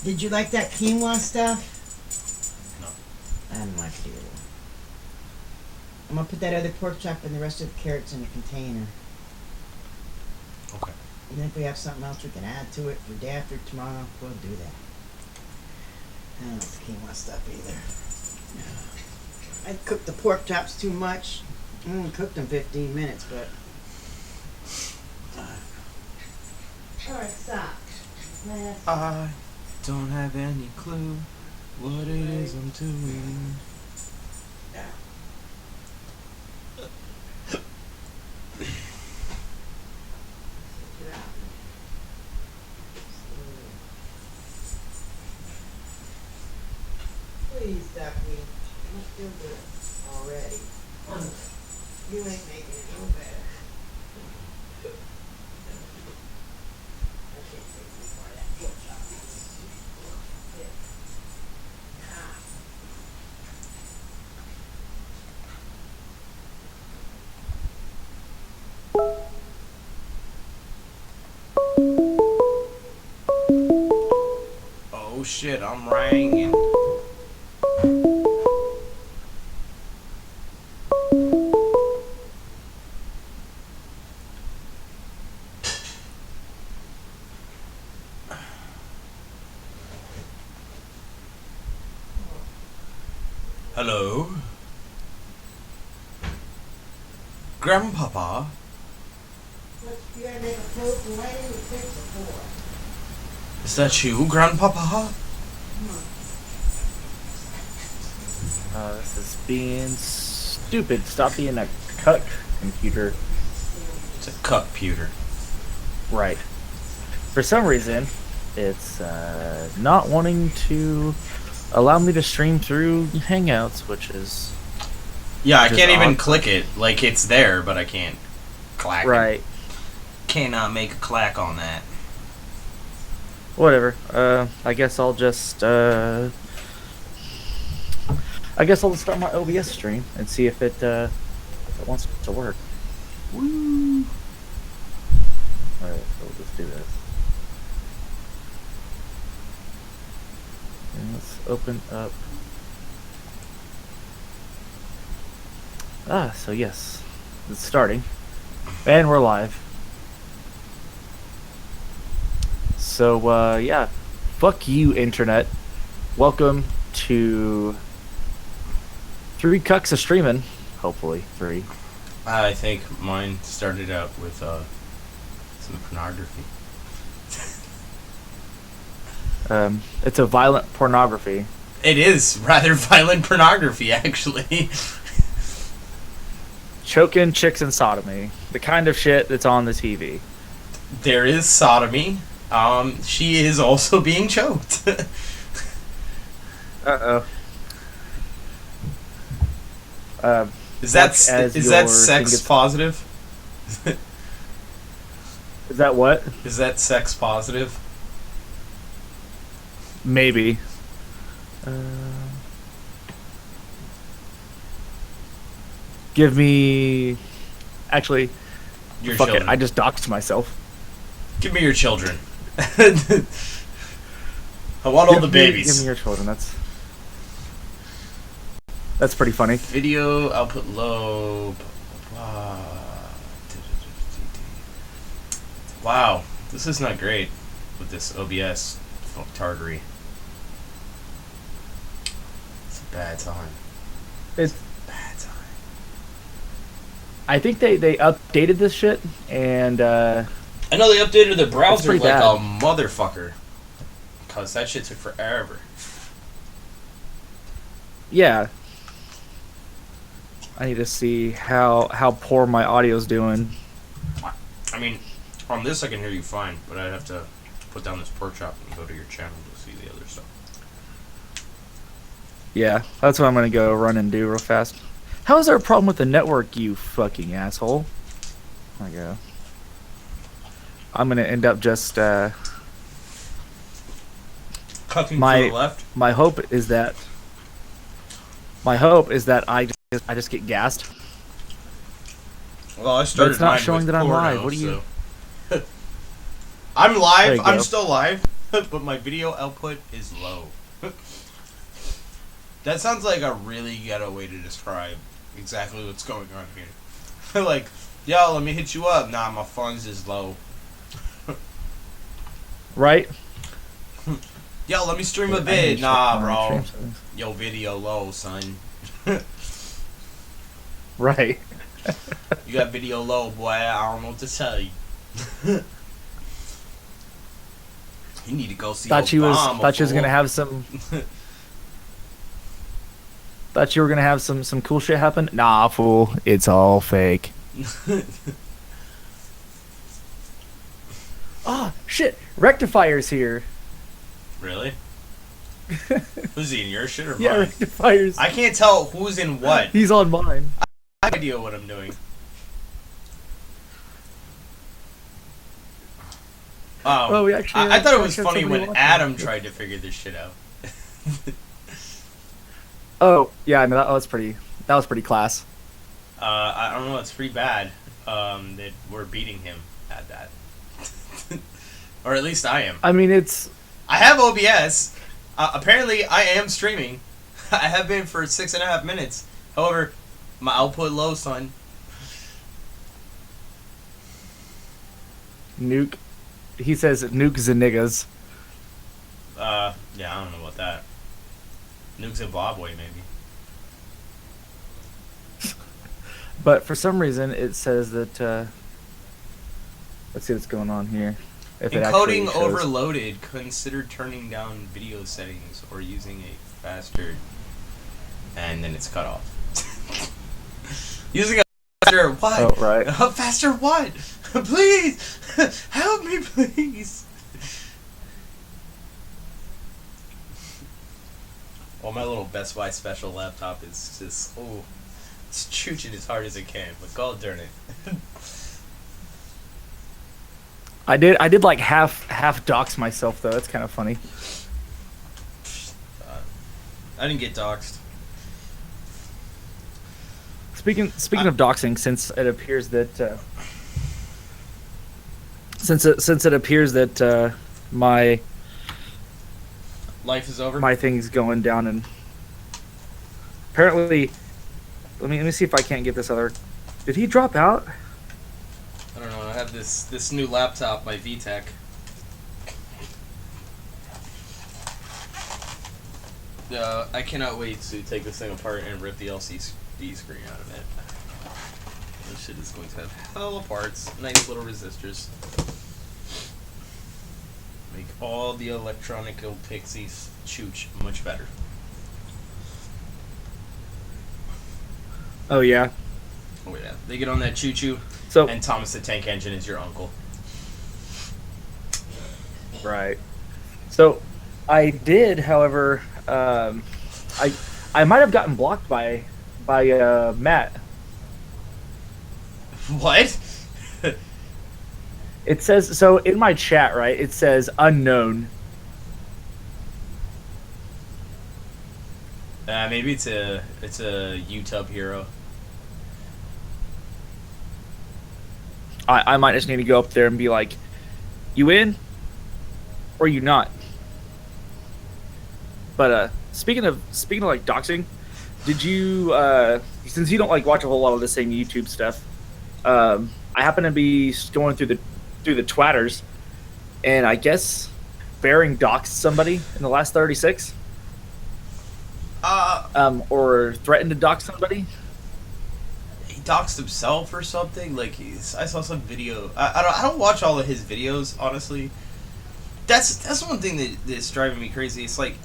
Did you like that quinoa stuff? No. I didn't like it either. I'm gonna put that other pork chop and the rest of the carrots in a container. Okay. And then if we have something else we can add to it for day after tomorrow, we'll do that. I don't like the quinoa stuff either. I cooked the pork chops too much. I only cooked them 15 minutes, but... Alright, stop. I don't have any clue what it is I'm doing. Yeah. Please, Ducky. You feel good already. You ain't making it no better. I can't take any more of that pork chop. Oh shit, I'm ringing. Hello? Grandpapa? You gotta make a toast and why didn't you fix it for? Is that you, Grandpapa? This is being stupid. Stop being a cuck computer. It's a cup-puter. Right. For some reason, it's not wanting to allow me to stream through Hangouts, which is... Yeah, I can't even odd. click it. Like, it's there, but I can't clack Right. it. Cannot make a clack on that. Whatever. I guess I'll just start my OBS stream and see if it wants to work. Woo! Alright, so we'll just do this. And let's open up. So yes, it's starting. And we're live. So, yeah. Fuck you, Internet. Welcome to 3 Cucks of Streamin'. Hopefully, 3. I think mine started out with some pornography. It's a violent pornography. It is rather violent pornography, actually. Choking chicks and sodomy. The kind of shit that's on the TV. There is sodomy. She is also being choked. Uh-oh. Is that sex positive? Is that what? Is that sex positive? Maybe. Give me... Actually, Your fuck children. it. I just doxed myself. Give me your children. I want all the babies. Give me your children. That's pretty funny. Video output low. Blah, blah, blah. Wow, this is not great with this OBS targery. It's a bad time. It's a bad time. I think they updated this shit, and I know they updated the browser like bad. a motherfucker. Because that shit took forever. Yeah. I need to see how poor my audio's doing. I mean, on this I can hear you fine, but I'd have to put down this pork chop and go to your channel to see the other stuff. Yeah, that's what I'm gonna go run and do real fast. How is there a problem with the network, you fucking asshole? There we go. I'm gonna end up just Cutting to my the left? my hope is that I just get gassed. Well, I started it's not mine showing with that I'm porno, live. What do you? so. I'm live. There you I'm go. still live. but my video output is low. That sounds like a really ghetto way to describe exactly what's going on here. Like, yo, let me hit you up. Nah, my funds is low. Right? Yo, let me stream a vid. Nah, bro. Yo, video low, son. Right. You got video low, boy. I don't know what to tell you. You need to go see Thought you was Obama, gonna have some. Thought you were gonna have some cool shit happen. Nah, fool. It's all fake. Ah, shit. Rectifier's here. Really? Who's he in your shit or mine? Yeah, Rectifier's. I can't tell who's in what. He's on mine. I have no idea what I'm doing. Oh, we actually. I thought it was actually have funny somebody when watching. Adam tried to figure this shit out. Oh yeah, no, that was pretty. That was pretty class. I don't know. It's pretty bad that we're beating him at that, or at least I am. I mean, it's. I have OBS. Apparently, I am streaming. I have been for 6.5 minutes. However, my output low, son. Nuke. He says nukes and niggas. Yeah, I don't know about that. Nuke Zimbabwe, maybe. But for some reason, it says that. Let's see what's going on here. If it actually Encoding shows. overloaded. Consider turning down video settings or using a faster. And then it's cut off. Using a faster what? Oh, right. A faster what? Please! Help me, please! Well, my little Best Buy special laptop is just, it's chooching as hard as it can, but god darn it. I did like half dox myself though. That's kind of funny. I didn't get doxxed. Speaking of doxing, since it appears that since it appears that my Life is over? my thing's going down, and apparently, let me see if I can't get this other. Did he drop out? I don't know, I have this new laptop, my VTech. I cannot wait to take this thing apart and rip the LCD screen out of it. This shit is going to have hella parts, nice little resistors. Make all the electronic pixies chooch much better. Oh yeah. Oh yeah, they get on that choo-choo, So and Thomas the Tank Engine is your uncle. right. So I did, however, I might have gotten blocked by Matt. What? It says so in my chat, right? It says unknown. Maybe it's a YouTube hero. I might just need to go up there and be like, "You in, or you not?" But speaking of like doxing, did you since you don't like watch a whole lot of the same YouTube stuff, I happen to be going through the twatters, and I guess Bearing doxed somebody in the last 36. Or threatened to dox somebody. He doxed himself or something. Like I saw some video. I don't watch all of his videos, honestly. That's one thing that's driving me crazy. It's like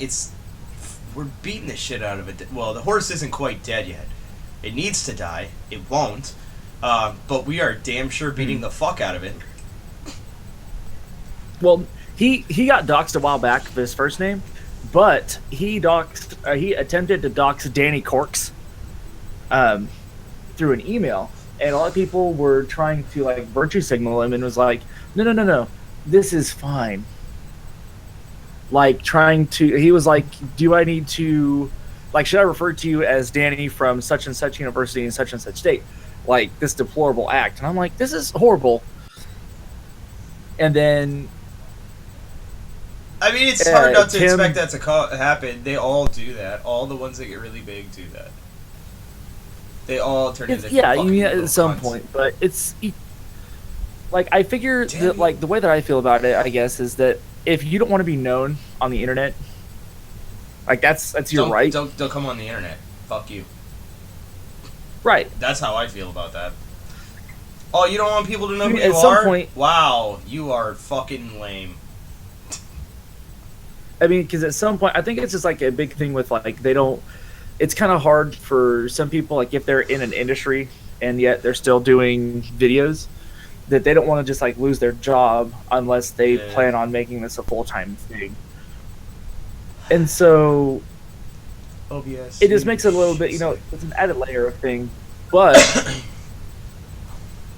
we're beating the shit out of it. Well, the horse isn't quite dead yet. It needs to die. It won't. But we are damn sure beating the fuck out of it. Well, he got doxed a while back for his first name, but he attempted to dox Danny Corks through an email, and a lot of people were trying to like virtue signal him and was like, no, this is fine. Like he was like, do I need to, like, should I refer to you as Danny from such and such university in such and such state? Like, this deplorable act. And I'm like, this is horrible. And then I mean, it's hard not to Tim, expect that to happen. They all do that. All the ones that get really big do that. They all turn into yeah, fucking little at some cunts. point, but it's like I figure Damn that you. like the way that I feel about it, I guess, is that if you don't want to be known on the internet, like that's your right. Don't come on the internet. Fuck you. Right. That's how I feel about that. Oh, you don't want people to know who you At some are? point- Wow, you are fucking lame. I mean, because at some point, I think it's just like a big thing with like they don't. It's kind of hard for some people, like if they're in an industry and yet they're still doing videos, that they don't want to just like lose their job unless they plan on making this a full-time thing. And so OBS. it just makes it a little bit, it's an added layer of thing. But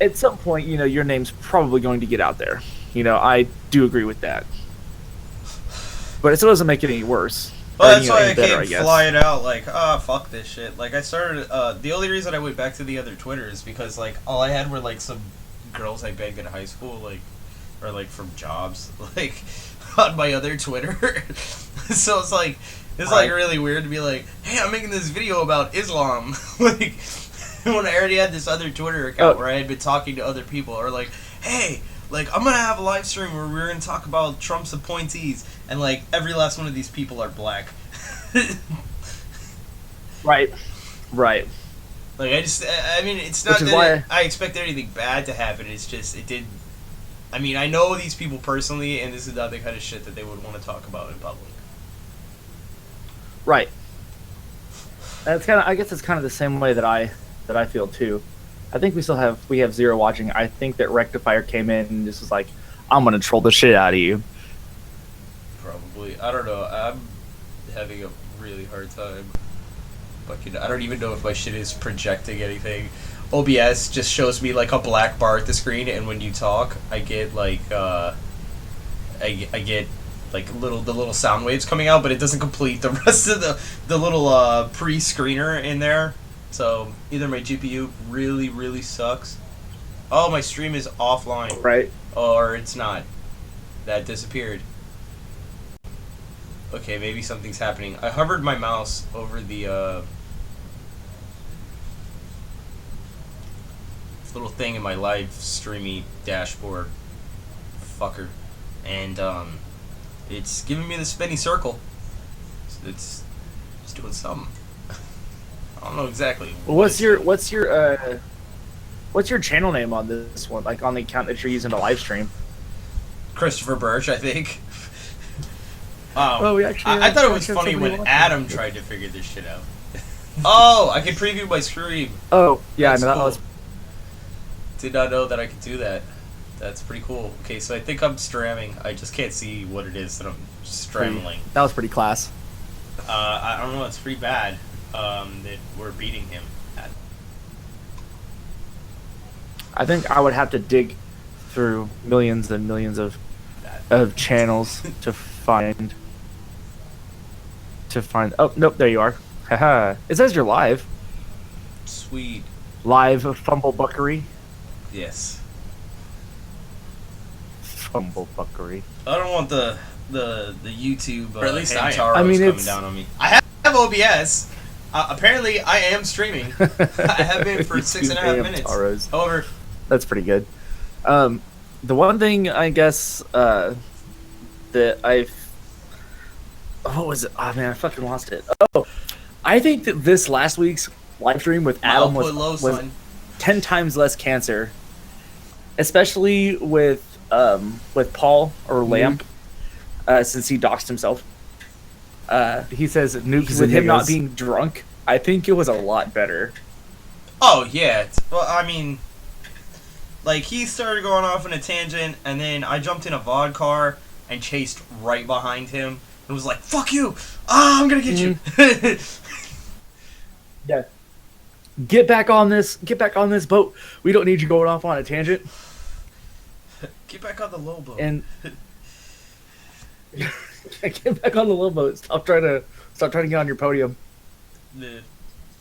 at some point, your name's probably going to get out there. I do agree with that. But it still doesn't make it any worse. Well, that's why I can't fly it out like, fuck this shit. Like, I started, the only reason I went back to the other Twitter is because, like, all I had were, like, some girls I begged in high school, like, or, like, from jobs, like, on my other Twitter. So it's, like, like, really weird to be like, hey, I'm making this video about Islam. Like, when I already had this other Twitter account where I had been talking to other people, or, like, hey, like, I'm gonna have a live stream where we're gonna talk about Trump's appointees, and, like, every last one of these people are black. Right. Like, I mean, it's not that I expect anything bad to happen, it's just, I mean, I know these people personally, and this is not the kind of shit that they would want to talk about in public. Right. That's I guess it's kind of the same way that I feel too. I think we have zero watching. I think that Rectifier came in and just was like, I'm gonna troll the shit out of you. Probably. I don't know. I'm having a really hard time. Fucking, I don't even know if my shit is projecting anything. OBS just shows me like a black bar at the screen, and when you talk, I get like I get like the little sound waves coming out, but it doesn't complete the rest of the little pre-screener in there. So either my GPU really, really sucks. Oh, my stream is offline. Right. Or it's not. That disappeared. Okay, maybe something's happening. I hovered my mouse over the little thing in my live streamy dashboard. Fucker. And it's giving me the spinny circle. It's doing something. I don't know exactly. What's your channel name on this one? Like on the account that you're using to live stream? Christopher Birch, I think. We actually. I thought it was funny when Adam tried to figure this shit out. Oh, I can preview my screen. Oh, yeah, That's that cool. was. Did not know that I could do that. That's pretty cool. Okay, so I think I'm stramming. I just can't see what it is that I'm stramming. That was pretty class. I don't know. It's pretty bad that we're beating him at. I think I would have to dig through millions and millions of channels to find. Oh nope, there you are. Haha. It says you're live. Sweet. Live Fumblebuckery. Yes. Fumblebuckery. I don't want the YouTube Or at least I am. Hamtaros I mean, coming it's- down on me. I have OBS. Apparently, I am streaming. I have been for 6.5 minutes. Hamtaros. However, That's pretty good. The one thing I guess that what was it? Oh man, I fucking lost it. Oh, I think that this last week's live stream with Adam output low, was son. 10 times less cancer, especially with Paul or Lamp, since he doxed himself. He says nukes with him not being drunk. I think it was a lot better. Oh yeah. Well, I mean, like he started going off on a tangent, and then I jumped in a VOD car and chased right behind him. And was like, "Fuck you! Ah, I'm gonna get you." Yeah. Get back on this boat. We don't need you going off on a tangent. Get back on the low boat. And get back on the low boat. Stop trying to get on your podium. I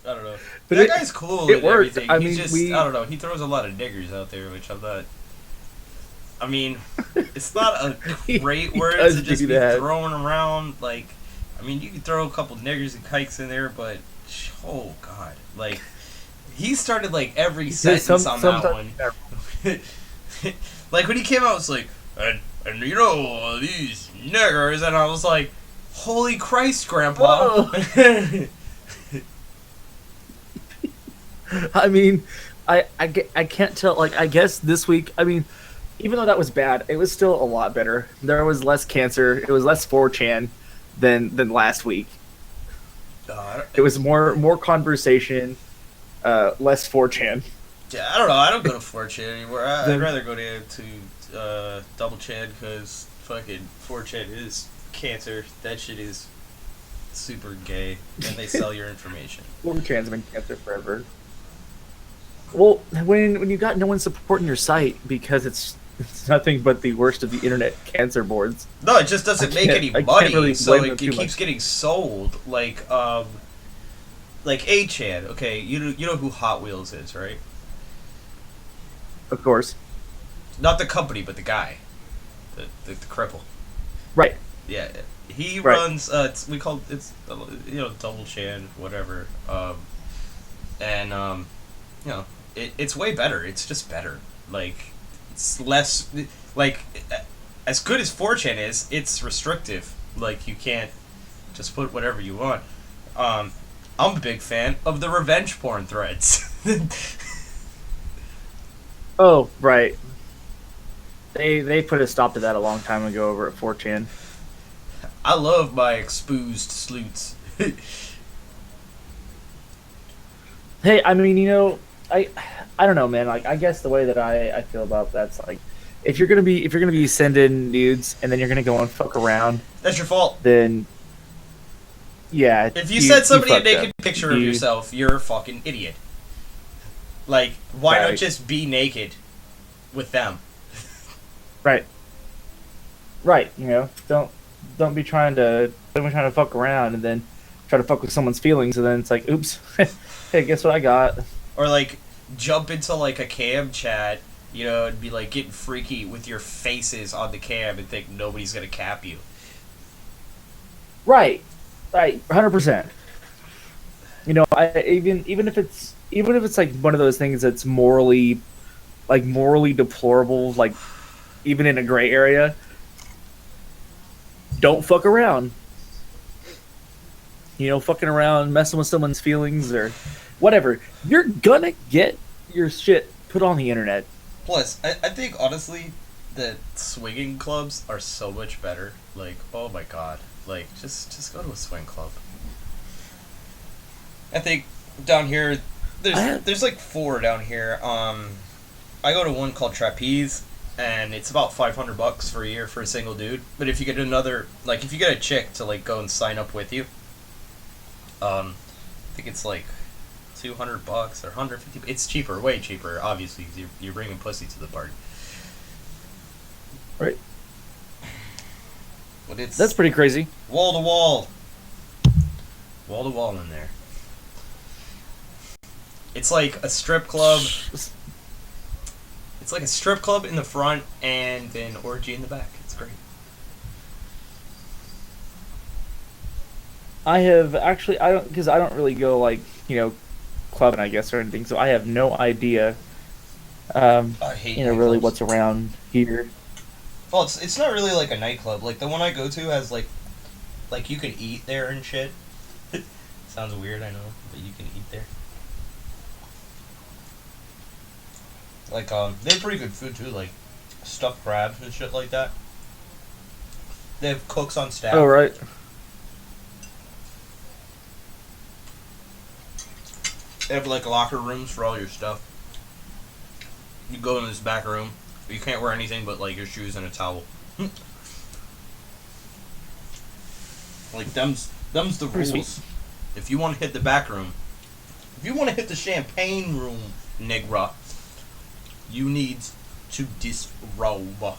don't know. But That guy's cool. it and worked. everything. I He's mean, just, I don't know. He throws a lot of diggers out there, which I'm not. I mean, it's not a great He word does to just do be that. thrown around. Like, I mean, you can throw a couple niggers and kikes in there, but oh god, like he started like every sentence on that one. Like when he came out, it's like, and you know these niggers, and I was like, holy Christ, Grandpa. I mean, I can't tell. Like, I guess this week, I mean, even though that was bad, it was still a lot better. There was less cancer. It was less 4chan than last week. It was more conversation, less 4chan. Yeah, I don't know. I don't go to 4chan anymore. I'd rather go to double chan because fucking 4chan is cancer. That shit is super gay, and they sell your information. 4chan's been cancer forever. Well, when you got no one supporting your site because it's nothing but the worst of the internet cancer boards. No, it just doesn't make any I can't money, really so blame it them too keeps much. getting sold. Like 8chan. Okay, you know who Hot Wheels is, right? Of course. Not the company, but the guy, the cripple. Right. Yeah, he Right. runs. We call it's double chan, whatever. And it's way better. It's just better. Like it's less like as good as 4chan is. It's restrictive. Like you can't just put whatever you want. I'm a big fan of the revenge porn threads. Oh, right. They put a stop to that a long time ago over at 4chan. I love my exposed sleuths. Hey, I mean, I don't know, man. Like, I guess the way that I feel about that's like, if you're gonna be sending nudes and then you're gonna go and fuck around, That's your fault. then yeah. If you send somebody a fucked naked up. picture of You- yourself, you're a fucking idiot. Like, why not Right. just be naked with them? Right. Right. Don't be trying to fuck around and then try to fuck with someone's feelings and then it's like, oops. Hey, guess what I got? Or like jump into like a cam chat, and be like getting freaky with your faces on the cam and think nobody's gonna cap you. Right. Right. 100%. Even if it's like one of those things that's morally deplorable, like even in a gray area, don't fuck around. Fucking around, messing with someone's feelings or whatever. You're gonna get your shit put on the internet. Plus, I think honestly that swinging clubs are so much better. Like, oh my god. Like, just go to a swing club. I think down here there's like 4 down here. I go to one called Trapeze, and it's about $500 for a year for a single dude. But if you get if you get a chick to like go and sign up with you, I think it's like $200 or $150. It's cheaper, way cheaper, obviously, because you're bringing pussy to the party. Right. But it's That's pretty crazy. wall to wall in there. It's like a strip club. It's like a strip club in the front and an orgy in the back. It's great. I don't really go like, clubbing, I guess, or anything, so I have no idea, I hate really nightclubs. what's around here. Well, it's not really like a nightclub. Like the one I go to has like you can eat there and shit. Sounds weird, I know, but you can eat there. Like they have pretty good food too, like stuffed crabs and shit like that. They have cooks on staff. Oh, right. They have like locker rooms for all your stuff. You go in this back room. You can't wear anything but like your shoes and a towel. Like them's the Pretty rules. sweet. If you want to hit the back room, if you want to hit the champagne room, negra, you need to disrobe. I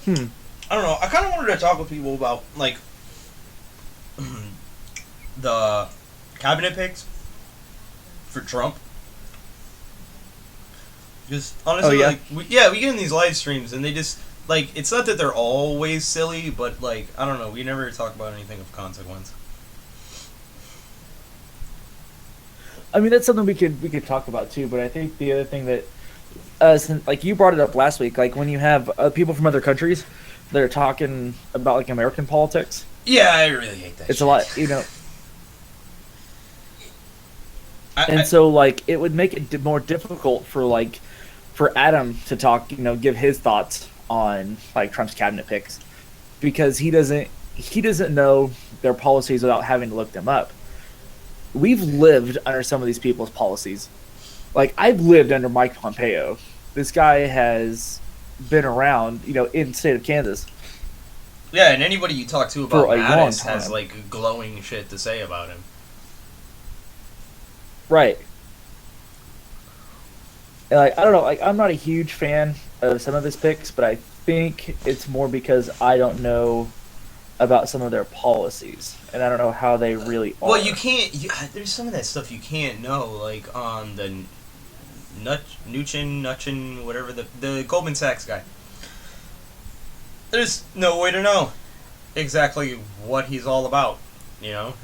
don't know. I kind of wanted to talk with people about like the cabinet picks for Trump. Just honestly, yeah? like we get in these live streams and they just like it's not that they're always silly, but like I don't know, we never talk about anything of consequence. I mean, that's something we could talk about too. But I think the other thing that, like you brought it up last week, like when you have people from other countries that are talking about like American politics. Yeah, I really hate that. It's shit. a lot, you know. So like it would make it more difficult for Adam to talk, you know, give his thoughts on like Trump's cabinet picks because he doesn't know their policies without having to look them up. We've lived under some of these people's policies. Like I've lived under Mike Pompeo. This guy has been around, you know, in the state of Kansas. Yeah, and anybody you talk to about For a long Mattis has time. like glowing shit to say about him. Right. And, like I don't know, like I'm not a huge fan of some of his picks, but I think it's more because I don't know about some of their policies, and I don't know how they really are. Well, you can't. There's some of that stuff you can't know, like on the Nutchin, whatever the Goldman Sachs guy. There's no way to know exactly what he's all about. You know,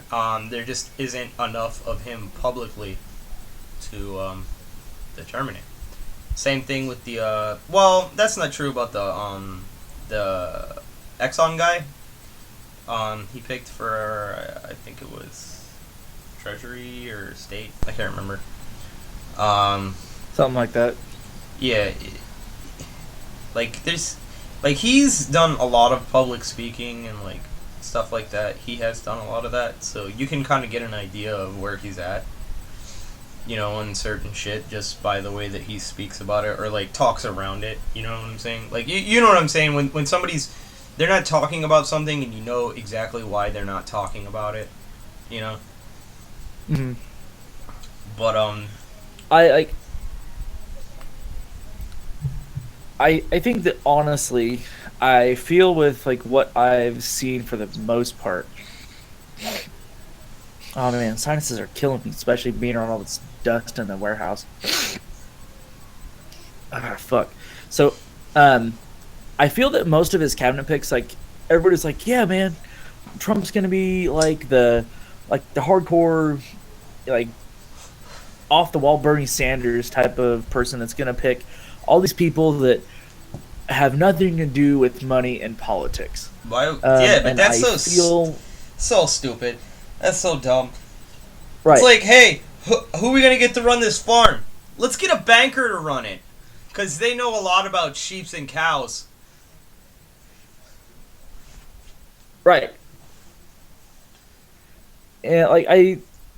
there just isn't enough of him publicly to determine it. Same thing with the well, that's not true about the Exxon guy. He picked for I think it was Treasury or State. I can't remember. Something like that. Yeah, like there's like he's done a lot of public speaking and like stuff like that. He has done a lot of that, so you can kind of get an idea of where he's at. You know, on certain shit just by the way that he speaks about it or like talks around it. You know what I'm saying? Like you know what I'm saying when somebody's they're not talking about something and you know exactly why they're not talking about it. You know. Mm-hmm. But I think that honestly, I feel with like what I've seen for the most part. Oh man, sinuses are killing me, especially being around all this dust in the warehouse. Ah, fuck. So, I feel that most of his cabinet picks, like everybody's like, yeah, man, Trump's gonna be like the hardcore, like off the wall Bernie Sanders type of person that's gonna pick all these people that have nothing to do with money and politics. yeah, but that's so so stupid. That's so dumb. Right. It's like, hey, who are we gonna get to run this farm? Let's get a banker to run it, cause they know a lot about sheeps and cows. Right. And like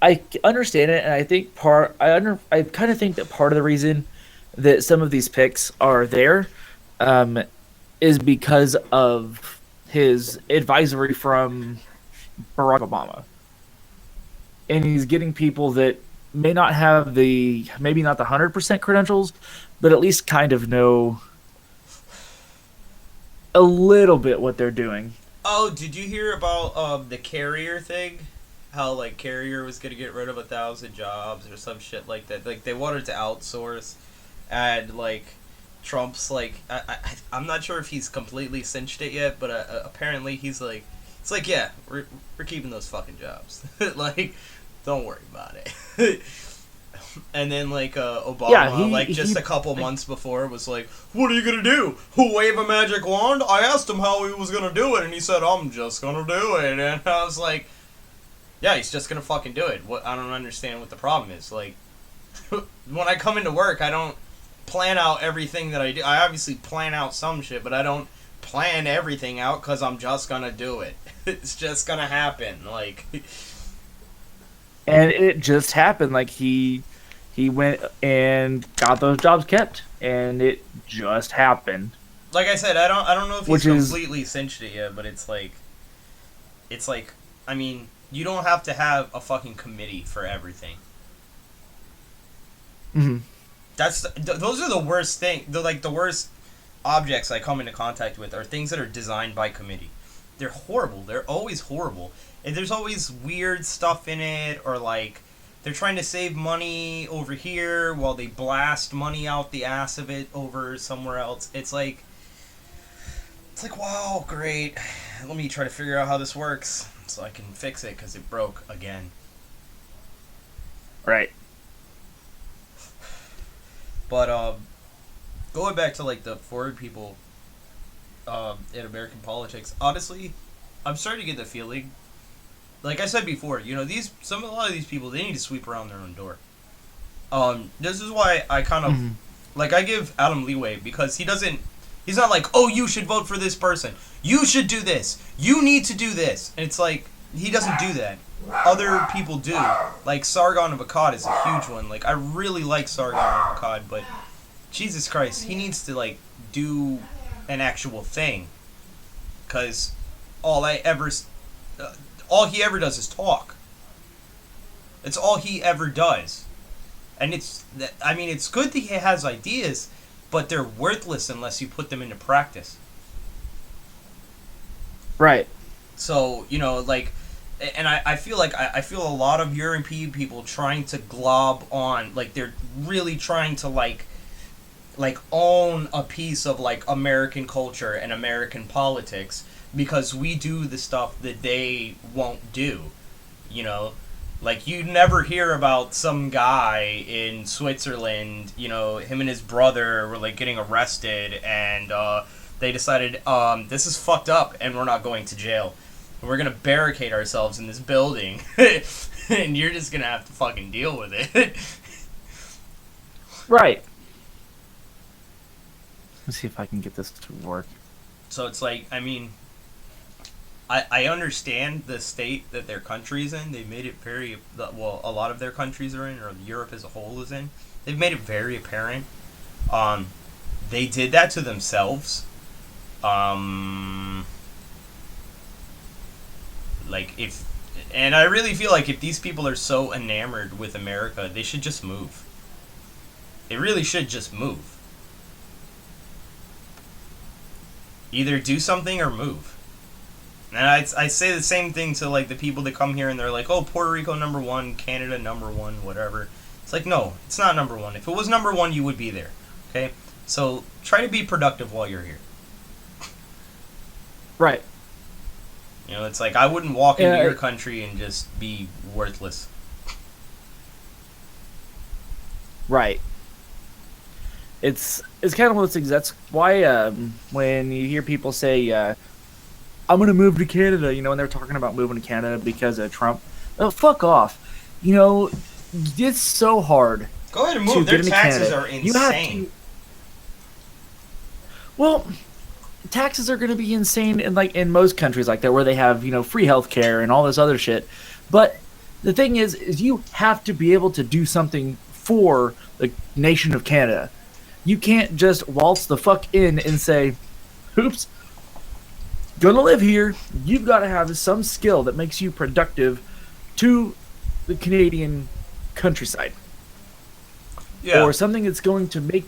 I understand it, and I think I kind of think that part of the reason that some of these picks are there is because of his advisory from Barack Obama. And he's getting people that may not have maybe not the 100% credentials, but at least kind of know a little bit what they're doing. Oh, did you hear about the Carrier thing? How like Carrier was gonna get rid of 1,000 jobs or some shit like that. Like they wanted to outsource, and like Trump's like I'm not sure if he's completely cinched it yet, but apparently he's like it's like yeah we're keeping those fucking jobs. Like don't worry about it. And then like Obama just a couple months before was like, what are you gonna do? Wave a magic wand? I asked him how he was gonna do it and he said I'm just gonna do it. And I was like, yeah, he's just gonna fucking do it. What I don't understand what the problem is. Like when I come into work I don't plan out everything that I do. I obviously plan out some shit, but I don't plan everything out because I'm just gonna do it. It's just gonna happen. Like and it just happened. Like he went and got those jobs kept, and it just happened. Like I said, I don't know if he's completely cinched it yet, but it's like I mean, you don't have to have a fucking committee for everything. Mm-hmm. Those are the worst thing. The worst objects I come into contact with are things that are designed by committee. They're horrible. They're always horrible. And there's always weird stuff in it, or like they're trying to save money over here while they blast money out the ass of it over somewhere else. It's like, wow, great. Let me try to figure out how this works so I can fix it because it broke again. Right. But going back to like the forward people in American politics, honestly, I'm starting to get the feeling, like I said before, you know, a lot of these people, they need to sweep around their own door. This is why I kind of like, I give Adam leeway because he's not like, oh, you should vote for this person, you should do this, you need to do this, and it's like, he doesn't do that. Other people do. Like Sargon of Akkad is a huge one. Like, I really like Sargon of Akkad, but Jesus Christ, he needs to like do an actual thing, because all he ever does is talk. It's all he ever does. And it's good that he has ideas, but they're worthless unless you put them into practice. Right. So, you know, like, and I feel like I feel a lot of European people trying to glob on, like, they're really trying to like own a piece of like American culture and American politics, because we do the stuff that they won't do, you know? Like, you never hear about some guy in Switzerland, you know, him and his brother were like getting arrested, and they decided, this is fucked up and we're not going to jail. We're gonna barricade ourselves in this building and you're just gonna have to fucking deal with it. Right. Let's see if I can get this to work. So it's like, I mean, I understand the state that their country's in. They've made it very, well, a lot of their countries are in, or Europe as a whole is in. They've made it very apparent. They did that to themselves. And I really feel like if these people are so enamored with America, they should just move. They really should just move. Either do something or move. And I say the same thing to like the people that come here and they're like, oh, Puerto Rico #1, Canada #1, whatever. It's like, no, it's not #1. If it was #1, you would be there. Okay? So try to be productive while you're here. Right. You know, it's like, I wouldn't walk into your country and just be worthless. Right. It's kind of one of those things. That's why when you hear people say, I'm going to move to Canada, you know, and they're talking about moving to Canada because of Trump. Oh, fuck off. You know, it's so hard. Go ahead and move. Their taxes are insane. Well, taxes are going to be insane in most countries like that, where they have, you know, free healthcare and all this other shit. But the thing is you have to be able to do something for the nation of Canada. You can't just waltz the fuck in and say, oops, gonna live here. You've got to have some skill that makes you productive to the Canadian countryside. Yeah. Or something that's going to make